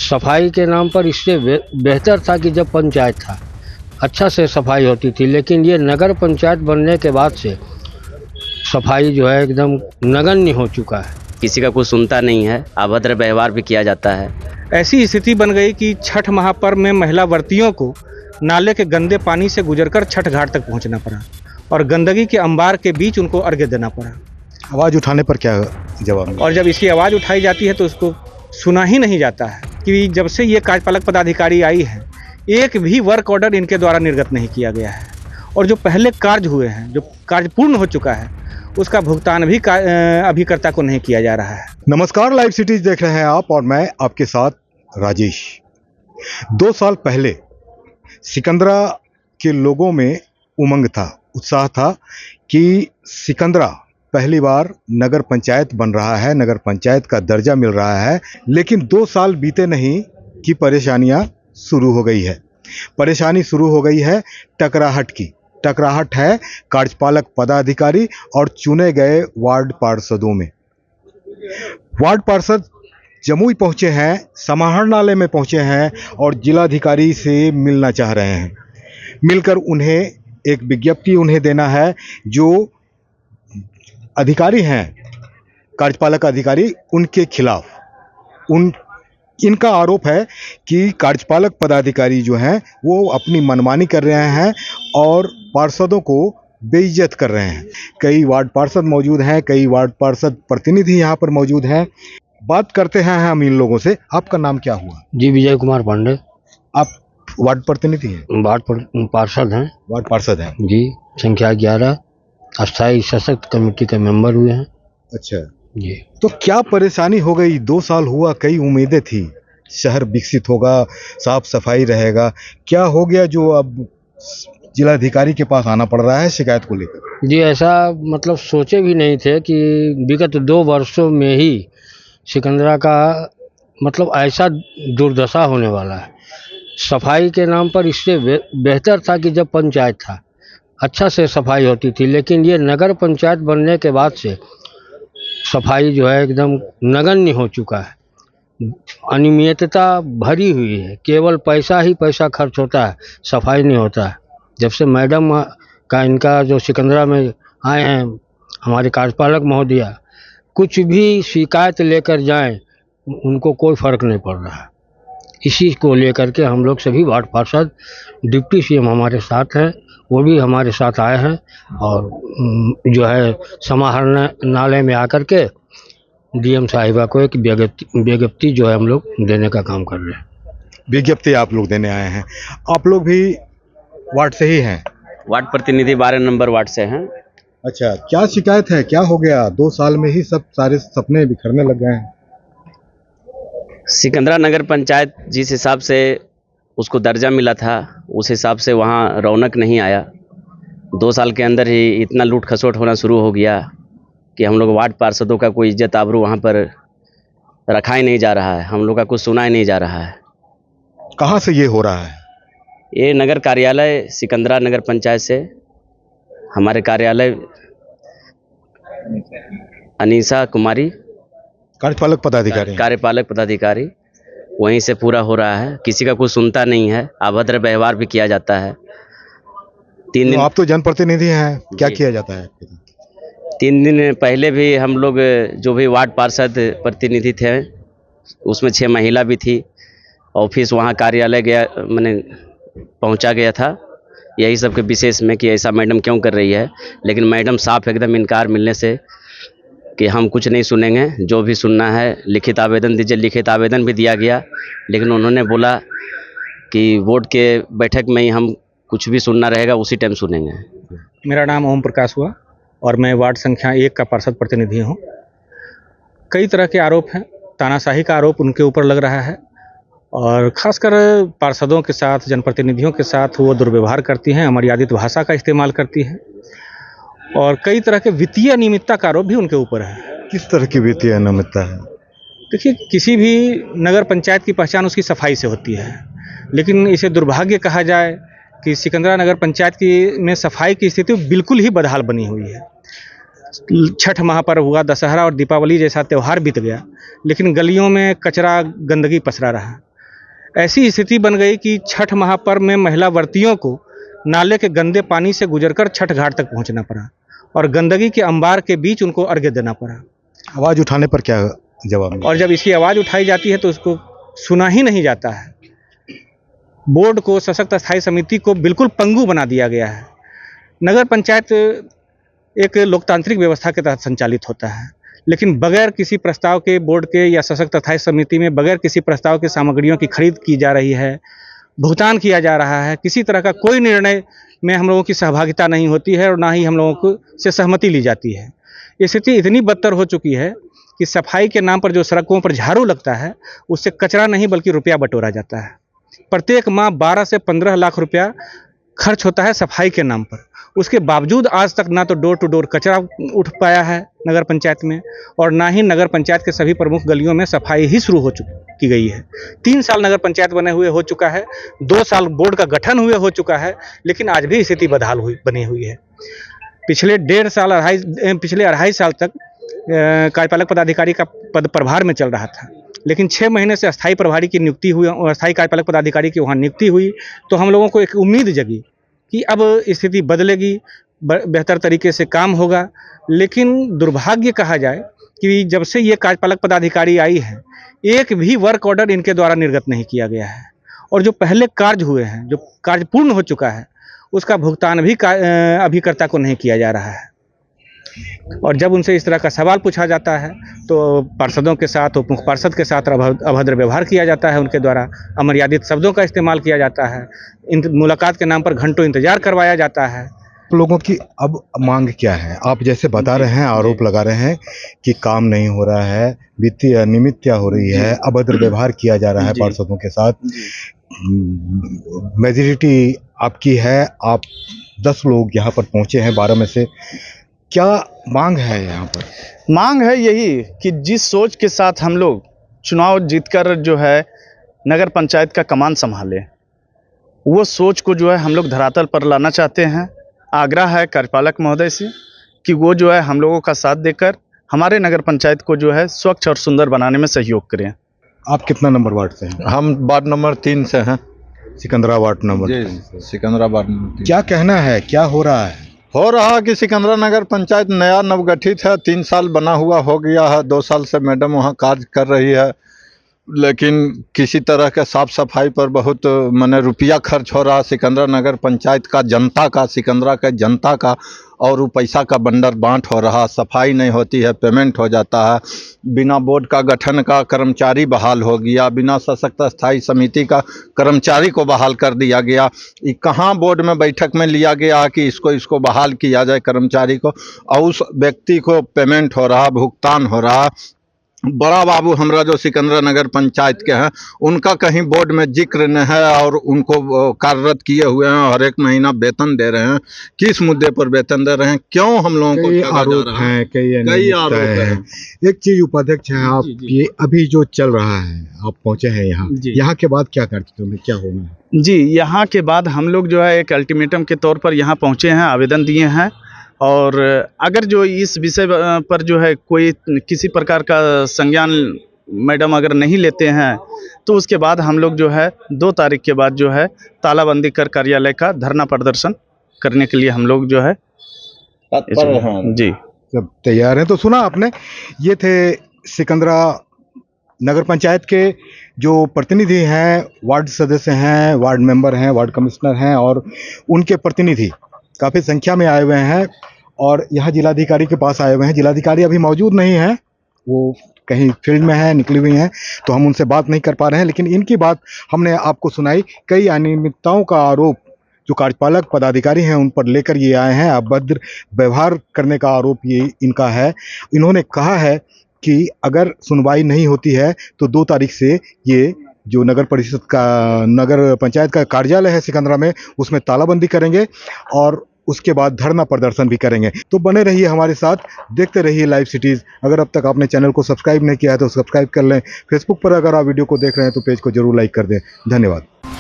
सफाई के नाम पर इससे बेहतर था कि जब पंचायत था अच्छा से सफाई होती थी, लेकिन ये नगर पंचायत बनने के बाद से सफाई जो है एकदम नगण्य हो चुका है। किसी का कुछ सुनता नहीं है, अभद्र व्यवहार भी किया जाता है। ऐसी स्थिति बन गई कि छठ महापर्व में महिला व्रतियों को नाले के गंदे पानी से गुजरकर छठ घाट तक पहुंचना पड़ा और गंदगी के अंबार के बीच उनको अर्घ्य देना पड़ा। आवाज़ उठाने पर क्या जवाब? और जब इसकी आवाज़ उठाई जाती है तो उसको सुना ही नहीं जाता है कि जब से ये कार्यपालक पदाधिकारी आई है एक भी वर्क ऑर्डर इनके द्वारा निर्गत नहीं किया गया है और जो पहले कार्य हुए हैं, जो कार्य पूर्ण हो चुका है, उसका भुगतान भी अभिकर्ता को नहीं किया जा रहा है। नमस्कार, लाइव सिटीज देख रहे हैं आप और मैं आपके साथ राजेश। 2 साल पहले सिकंदरा के लोगों में उमंग था, उत्साह था कि सिकंदरा पहली बार नगर पंचायत बन रहा है, नगर पंचायत का दर्जा मिल रहा है। लेकिन 2 साल बीते नहीं कि परेशानियां शुरू हो गई है। परेशानी शुरू हो गई है टकराहट की। टकराहट है कार्यपालक पदाधिकारी और चुने गए वार्ड पार्षदों में। वार्ड पार्षद जमुई पहुंचे हैं, समाहरणालय में पहुंचे हैं और जिलाधिकारी से मिलना चाह रहे हैं। मिलकर उन्हें एक विज्ञप्ति उन्हें देना है। जो अधिकारी हैं कार्यपालक अधिकारी, उनके खिलाफ इनका आरोप है कि कार्यपालक पदाधिकारी जो हैं वो अपनी मनमानी कर रहे हैं और पार्षदों को बेइज्जत कर रहे हैं। कई वार्ड पार्षद मौजूद हैं, कई वार्ड पार्षद प्रतिनिधि यहाँ पर मौजूद हैं। बात करते हैं हम इन लोगों से। आपका नाम क्या हुआ? जी, विजय कुमार पांडे। आप वार्ड प्रतिनिधि हैं? वार्ड पार्षद हैं। वार्ड पार्षद हैं जी, संख्या 11 अस्थायी सशक्त कमेटी के मेंबर हुए हैं। अच्छा जी, तो क्या परेशानी हो गई? 2 साल हुआ, कई उम्मीदें थी, शहर विकसित होगा, साफ सफाई रहेगा। क्या हो गया जो अब जिलाधिकारी के पास आना पड़ रहा है शिकायत को लेकर? जी, ऐसा मतलब सोचे भी नहीं थे कि विगत 2 वर्षों में ही सिकंदरा का मतलब ऐसा दुर्दशा होने वाला है। सफाई के नाम पर इससे बेहतर था कि जब पंचायत था अच्छा से सफाई होती थी, लेकिन ये नगर पंचायत बनने के बाद से सफाई जो है एकदम नगण्य हो चुका है। अनियमितता भरी हुई है, केवल पैसा ही पैसा खर्च होता है, सफाई नहीं होता है। जब से मैडम का इनका जो सिकंदरा में आए हैं हमारे कार्यपालक महोदया, कुछ भी शिकायत लेकर जाएं उनको कोई फ़र्क नहीं पड़ रहा है। इसी को लेकर के हम लोग सभी वार्ड पार्षद, डिप्टी सीएम हमारे साथ हैं, वो भी हमारे साथ आए हैं और जो है समाहरणालय में आकर के डीएम साहिबा को एक विज्ञप्ति जो है हम लोग देने का काम कर रहे हैं। विज्ञप्ति आप लोग देने आए हैं? आप लोग भी वार्ड से ही हैं? वार्ड प्रतिनिधि 12 नंबर वार्ड से हैं। अच्छा, क्या शिकायत है? क्या हो गया? 2 साल में ही सब सारे सपने बिखरने लग गए हैं। सिकंदरा नगर पंचायत जिस हिसाब से उसको दर्जा मिला था उस हिसाब से वहाँ रौनक नहीं आया। 2 साल के अंदर ही इतना लूट खसोट होना शुरू हो गया कि हम लोग वार्ड पार्षदों का कोई इज्जत आबरू वहाँ पर रखा ही नहीं जा रहा है, हम लोग का कुछ सुना ही नहीं जा रहा है। कहाँ से ये हो रहा है? ये नगर कार्यालय सिकंदरा नगर पंचायत से हमारे कार्यालय अनीसा कुमारी कार्यपालक पदाधिकारी वहीं से पूरा हो रहा है। किसी का कुछ सुनता नहीं है, अभद्र व्यवहार भी किया जाता है। 3 दिन आप तो जनप्रतिनिधि हैं, क्या किया जाता है? 3 दिन पहले भी हम लोग जो भी वार्ड पार्षद प्रतिनिधि थे उसमें 6 महिला भी थी। ऑफिस वहाँ कार्यालय गया, मैंने पहुँचा गया था यही सब के विशेष में कि ऐसा मैडम क्यों कर रही है, लेकिन मैडम साफ एकदम इनकार मिलने से कि हम कुछ नहीं सुनेंगे, जो भी सुनना है लिखित आवेदन दीजिए। लिखित आवेदन भी दिया गया, लेकिन उन्होंने बोला कि वोट के बैठक में ही हम कुछ भी सुनना रहेगा उसी टाइम सुनेंगे। मेरा नाम ओम प्रकाश हुआ और मैं वार्ड संख्या 1 का पार्षद प्रतिनिधि हूँ। कई तरह के आरोप हैं, तानाशाही का आरोप उनके ऊपर लग रहा है और ख़ासकर पार्षदों के साथ, जनप्रतिनिधियों के साथ वो दुर्व्यवहार करती हैं, अमर्यादित भाषा का इस्तेमाल करती हैं और कई तरह के वित्तीय अनियमितता का आरोप भी उनके ऊपर है। किस तरह की वित्तीय अनियमितता है? देखिए, किसी भी नगर पंचायत की पहचान उसकी सफाई से होती है, लेकिन इसे दुर्भाग्य कहा जाए कि सिकंदरा नगर पंचायत की में सफाई की स्थिति बिल्कुल ही बदहाल बनी हुई है। छठ महापर्व हुआ, दशहरा और दीपावली जैसा त्यौहार बीत गया, लेकिन गलियों में कचरा गंदगी पसरा रहा। ऐसी स्थिति बन गई कि छठ महापर्व में महिला व्रतियों को नाले के गंदे पानी से गुजरकर छठ घाट तक पहुंचना पड़ा और गंदगी के अंबार के बीच उनको अर्घ्य देना पड़ा। आवाज़ उठाने पर क्या जवाब मिला? और जब इसकी आवाज़ उठाई जाती है तो उसको सुना ही नहीं जाता है। बोर्ड को, सशक्त स्थायी समिति को बिल्कुल पंगु बना दिया गया है। नगर पंचायत एक लोकतांत्रिक व्यवस्था के तहत संचालित होता है, लेकिन बगैर किसी प्रस्ताव के बोर्ड के या सशक्त स्थायी समिति में बगैर किसी प्रस्ताव के सामग्रियों की खरीद की जा रही है, भुगतान किया जा रहा है। किसी तरह का कोई निर्णय में हम लोगों की सहभागिता नहीं होती है और ना ही हम लोगों को से सहमति ली जाती है। स्थिति इतनी बदतर हो चुकी है कि सफाई के नाम पर जो सड़कों पर झाड़ू लगता है उससे कचरा नहीं बल्कि रुपया बटोरा जाता है। प्रत्येक माह 12 से 15 लाख रुपया खर्च होता है सफाई के नाम पर। उसके बावजूद आज तक ना तो डोर टू डोर कचरा उठ पाया है नगर पंचायत में और ना ही नगर पंचायत के सभी प्रमुख गलियों में सफाई ही शुरू की गई है। 3 साल नगर पंचायत बने हुए हो चुका है, 2 साल बोर्ड का गठन हुए हो चुका है, लेकिन आज भी स्थिति बदहाल बनी हुई है। पिछले 2.5 साल तक कार्यपालक पदाधिकारी का पद प्रभार में चल रहा था, लेकिन 6 महीने से अस्थायी प्रभारी की नियुक्ति हुई और अस्थायी कार्यपालक पदाधिकारी की वहाँ नियुक्ति हुई तो हम लोगों को एक उम्मीद जगी कि अब स्थिति बदलेगी, बेहतर तरीके से काम होगा। लेकिन दुर्भाग्य कहा जाए कि जब से ये कार्यपालक पदाधिकारी आई है, एक भी वर्क ऑर्डर इनके द्वारा निर्गत नहीं किया गया है और जो पहले कार्य हुए हैं, जो कार्य पूर्ण हो चुका है, उसका भुगतान भी अभिकर्ता को नहीं किया जा रहा है। और जब उनसे इस तरह का सवाल पूछा जाता है तो पार्षदों के साथ, उप मुख्य पार्षद के साथ अभद्र व्यवहार किया जाता है, उनके द्वारा अमर्यादित शब्दों का इस्तेमाल किया जाता है, मुलाकात के नाम पर घंटों इंतजार करवाया जाता है। लोगों की अब मांग क्या है? आप जैसे बता रहे हैं, आरोप लगा रहे हैं कि काम नहीं हो रहा है, वित्तीय अनियमितता हो रही है, अभद्र व्यवहार किया जा रहा है पार्षदों के साथ। मेजॉरिटी आपकी है, आप 10 लोग यहाँ पर पहुँचे हैं 12 में से। क्या मांग है यहाँ पर? मांग है यही कि जिस सोच के साथ हम लोग चुनाव जीतकर जो है नगर पंचायत का कमान संभाले, वो सोच को जो है हम लोग धरातल पर लाना चाहते हैं। आग्रह है कार्यपालक महोदय से कि वो जो है हम लोगों का साथ देकर हमारे नगर पंचायत को जो है स्वच्छ और सुंदर बनाने में सहयोग करें। आप कितना नंबर वार्ड से हैं? हम वार्ड नंबर 3 से हैं। Sikandra ward number. जी, सिकंदरा वार्ड नंबर 3। क्या कहना है, क्या हो रहा है? हो रहा कि सिकंदरा नगर पंचायत नया नवगठित है, 3 साल बना हुआ हो गया है, 2 साल से मैडम वहाँ कार्य कर रही है, लेकिन किसी तरह के साफ सफाई पर बहुत माने रुपया खर्च हो रहा है सिकंदरा नगर पंचायत का, जनता का, सिकंदरा का जनता का, और वो पैसा का बंडर बांट हो रहा, सफाई नहीं होती है, पेमेंट हो जाता है, बिना बोर्ड का गठन का कर्मचारी बहाल हो गया, बिना सशक्त स्थायी समिति का कर्मचारी को बहाल कर दिया गया। ये कहाँ बोर्ड में बैठक में लिया गया कि इसको बहाल किया जाए कर्मचारी को, और उस व्यक्ति को पेमेंट हो रहा, भुगतान हो रहा। बड़ा बाबू हमरा जो सिकंदरा नगर पंचायत के हैं, उनका कहीं बोर्ड में जिक्र न है और उनको कार्यरत किए हुए हैं, हर एक महीना वेतन दे रहे हैं। किस मुद्दे पर वेतन दे रहे हैं, क्यों हम लोगों को आरोप हैं, कई आरोप हैं। एक चीज उपाध्यक्ष हैं आप, ये अभी जो चल रहा है, आप पहुंचे हैं यहाँ के बाद क्या कार्यक्रम है, क्या होना है? जी, यहाँ के बाद हम लोग जो है एक अल्टीमेटम के तौर पर यहाँ पहुँचे हैं, आवेदन दिए हैं, और अगर जो इस विषय पर जो है कोई किसी प्रकार का संज्ञान मैडम अगर नहीं लेते हैं तो उसके बाद हम लोग जो है 2 तारीख के बाद जो है तालाबंदी कर कार्यालय का धरना प्रदर्शन करने के लिए हम लोग जो है जी सब तैयार हैं। तो सुना आपने, ये थे सिकंदरा नगर पंचायत के जो प्रतिनिधि हैं, वार्ड सदस्य हैं, वार्ड मेंबर हैं, वार्ड कमिश्नर हैं और उनके प्रतिनिधि काफ़ी संख्या में आए हुए हैं और यहाँ जिलाधिकारी के पास आए हुए हैं। जिलाधिकारी अभी मौजूद नहीं है, वो कहीं फील्ड में है, निकली हुई हैं, तो हम उनसे बात नहीं कर पा रहे हैं, लेकिन इनकी बात हमने आपको सुनाई। कई अनियमितताओं का आरोप जो कार्यपालक पदाधिकारी हैं उन पर लेकर ये आए हैं, अभद्र व्यवहार करने का आरोप ये इनका है। इन्होंने कहा है कि अगर सुनवाई नहीं होती है तो 2 तारीख से ये जो नगर परिषद का, नगर पंचायत का कार्यालय है सिकंदरा में, उसमें तालाबंदी करेंगे और उसके बाद धरना प्रदर्शन भी करेंगे। तो बने रहिए हमारे साथ, देखते रहिए लाइव सिटीज़। अगर अब तक आपने चैनल को सब्सक्राइब नहीं किया है तो सब्सक्राइब कर लें। फेसबुक पर अगर आप वीडियो को देख रहे हैं तो पेज को जरूर लाइक कर दें। धन्यवाद।